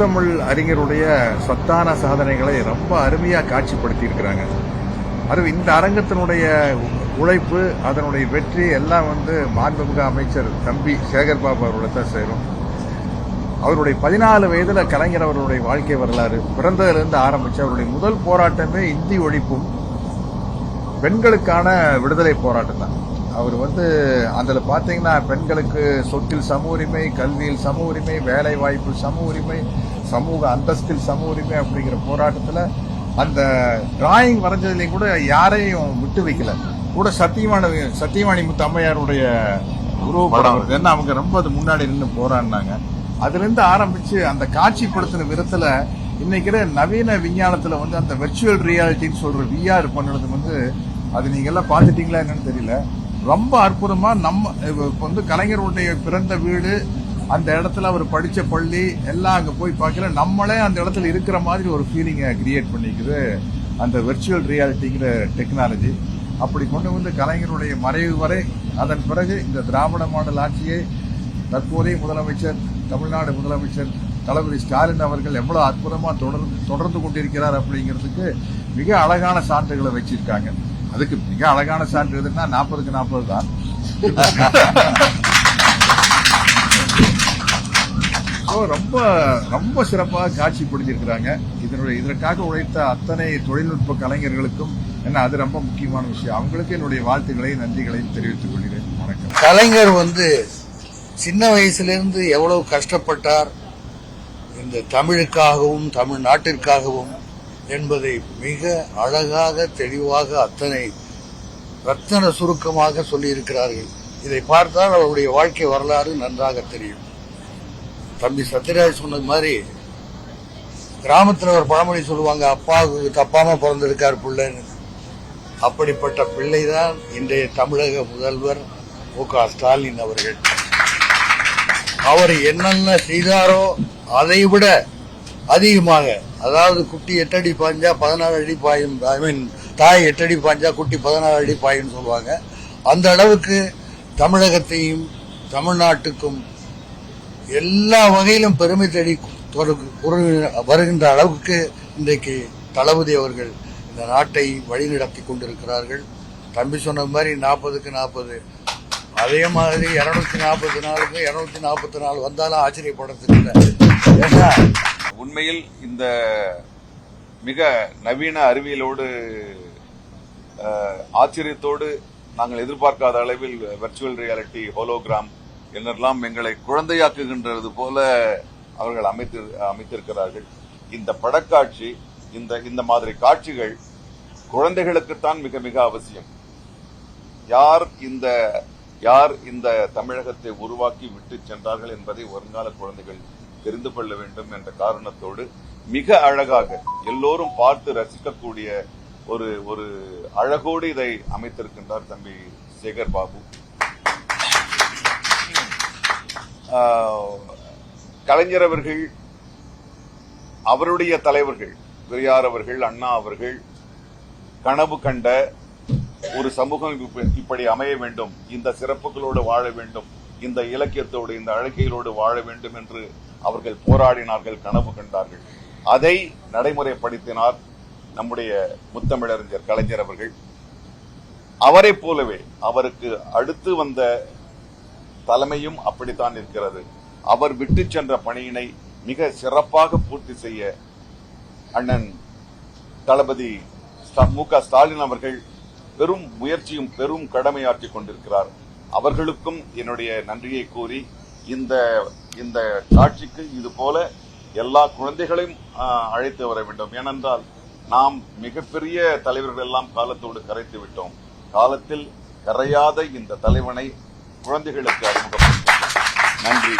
முத்தமிழ் அறிஞருடைய சொத்தான சாதனைகளை ரொம்ப அருமையாக காட்சிப்படுத்தி இருக்கிறாங்க. அது இந்த அரங்கத்தினுடைய உழைப்பு, அதனுடைய வெற்றி எல்லாம் மாண்புமிகு அமைச்சர் தம்பி சேகர் பாபு அவர்களை தான் சேரும். அவருடைய 14 வயதுல கலைஞர் அவருடைய வாழ்க்கை வரலாறு பிறந்ததிலிருந்து ஆரம்பிச்சு அவருடைய முதல் போராட்டமே இந்தி ஒழிப்பும் பெண்களுக்கான விடுதலை போராட்டம் தான். அவர் அதில் பார்த்தீங்கன்னா பெண்களுக்கு சொத்தில் சம உரிமை, கல்வியில் சம உரிமை, வேலை வாய்ப்பில் சம உரிமை, சமூக அந்தஸ்தில் சம உரிமை அப்படிங்கிற போராட்டத்தில் அந்த டிராயிங் வரைஞ்சதுலையும் கூட யாரையும் விட்டு வைக்கல. கூட சத்தியவாணி முத்து அம்மையாருடைய உருவப்படம் ஏன்னா அவங்க ரொம்ப அது முன்னாடி நின்று போராடினாங்க. அதுல இருந்து ஆரம்பிச்சு அந்த காட்சிப்படுத்தின விதத்துல இன்னைக்கு நவீன விஞ்ஞானத்துல அந்த வெர்ச்சுவல் ரியாலிட்டின்னு சொல்ற VR பண்ணது அது நீங்க எல்லாம் பாத்துட்டீங்களா என்னன்னு தெரியல. ரொம்ப அற்புதமா நம்ம கலைஞருடைய பிறந்த வீடு, அந்த இடத்துல அவர் படிச்ச பள்ளி எல்லாம் அங்க போய் பார்க்கல, நம்மளே அந்த இடத்துல இருக்கிற மாதிரி ஒரு ஃபீலிங்கை கிரியேட் பண்ணிக்குது அந்த வெர்ச்சுவல் ரியாலிட்டிங்கிற டெக்னாலஜி. அப்படி கொண்டு கலைஞருடைய மறைவு வரை, அதன் பிறகு இந்த திராவிட மாடல் ஆட்சியை தற்போதைய முதலமைச்சர், தமிழ்நாடு முதலமைச்சர் தளபதி ஸ்டாலின் அவர்கள் எவ்வளவு அற்புதமா தொடர்ந்து கொண்டிருக்கிறார் அப்படிங்கிறதுக்கு மிக அழகான சான்றுகளை வச்சிருக்காங்க. அதுக்கு மிக அழகான சான்று எதுன்னா 40க்கு 40 தான். ரொம்ப ரொம்ப சிறப்பாக காட்சிப்படுத்தியிருக்கிறாங்க. இதற்காக உழைத்த அத்தனை தொழில்நுட்ப கலைஞர்களுக்கும் அது ரொம்ப முக்கியமான விஷயம். அவங்களுக்கு என்னுடைய வாழ்த்துக்களையும் நன்றிகளையும் தெரிவித்துக் கொள்கிறேன். வணக்கம். கலைஞர் சின்ன வயசிலிருந்து எவ்வளவு கஷ்டப்பட்டார் இந்த தமிழுக்காகவும் தமிழ்நாட்டிற்காகவும் என்பதை மிக அழகாக தெளிவாக அத்தனை ரத்தன சுருக்கமாக சொல்லியிருக்கிறார்கள். இதை பார்த்தால் அவருடைய வாழ்க்கை வரலாறு நன்றாக தெரியும். தம்பி சத்யராஜ் சொன்னது மாதிரி கிராமத்தில் ஒரு பழமொழி சொல்லுவாங்க, அப்பாவுக்கு தப்பாம பிறந்திருக்கார் பிள்ளைன்னு. அப்படிப்பட்ட பிள்ளைதான் இன்றைய தமிழக முதல்வர் மு.க. ஸ்டாலின் அவர்கள். அவர் என்னென்ன செய்தாரோ அதை விட அதிகமாக, அதாவது குட்டி 8 அடி பாய்ஞ்சா 14 அடி பாயும், தாய் 8 அடி பாய்ஞ்சா குட்டி 14 அடி பாயும் சொல்லுவாங்க. அந்த அளவுக்கு தமிழகத்தையும் தமிழ்நாட்டுக்கும் எல்லா வகையிலும் பெருமை தேடி வருகின்ற அளவுக்கு இன்றைக்கு தளபதி அவர்கள் இந்த நாட்டை வழிநடத்தி கொண்டிருக்கிறார்கள். தம்பி சொன்ன மாதிரி 40க்கு 40, அதே மாதிரி 244க்கு 244 வந்தாலும் ஆச்சரியப்படுறதுக்கு இல்லை. ஏன்னா உண்மையில் இந்த மிக நவீன அறிவியலோடு ஆச்சரியத்தோடு நாங்கள் எதிர்பார்க்காத அளவில் வெர்ச்சுவல் ரியாலிட்டி, ஹோலோகிராம் என்னெல்லாம் எங்களை குழந்தையாக்குகின்றது போல அவர்கள் அமைத்திருக்கிறார்கள். இந்த படக்காட்சி, இந்த மாதிரி காட்சிகள் குழந்தைகளுக்குத்தான் மிக மிக அவசியம். யார் இந்த தமிழகத்தை உருவாக்கி விட்டு சென்றார்கள் என்பதை வருங்கால குழந்தைகள் தெரிந்து கொள்ள வேண்டும் என்ற காரணத்தோடு மிக அழகாக எல்லோரும் பார்த்து ரசிக்கக்கூடிய ஒரு அழகோடு இதை அமைத்திருக்கின்றார் தம்பி சேகர் பாபு. கலைஞர் அவர்கள், அவருடைய தலைவர்கள் பெரியார் அவர்கள், அண்ணா அவர்கள் கனவு கண்ட ஒரு சமூகம் இப்படி அமைய வேண்டும், இந்த சிறப்புகளோடு வாழ வேண்டும், இந்த இலக்கியத்தோடு இந்த அழகியலோடு வாழ வேண்டும் என்று அவர்கள் போராடினார்கள், கனவு கண்டார்கள். அதை நடைமுறைப்படுத்தினார் நம்முடைய முத்தமிழறிஞர் கலைஞர் அவர்கள். அவரை போலவே அவருக்கு அடுத்து வந்த தலைமையும் அப்படித்தான் இருக்கிறது. அவர் விட்டு சென்ற பணியினை மிக சிறப்பாக பூர்த்தி செய்ய அண்ணன் தளபதி மு.க. ஸ்டாலின் அவர்கள் பெரும் முயற்சியும் பெரும் கடமையாற்றிக் கொண்டிருக்கிறார். அவர்களுக்கும் என்னுடைய நன்றியை கூறி இந்த காட்சிக்கு இது போல எல்லா குழந்தைகளையும் அழைத்து வர வேண்டும். ஏனென்றால் நாம் மிகப்பெரிய தலைவர்கள் எல்லாம் காலத்தோடு கரைத்து விட்டோம். காலத்தில் கரையாத இந்த தலைவனை குழந்தைகளுக்கு அறிமுகப்படுத்தும். நன்றி.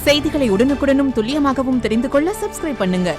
செய்திகளை உடனுக்குடனும் துல்லியமாகவும் தெரிந்து கொள்ள சப்ஸ்கிரைப் பண்ணுங்க.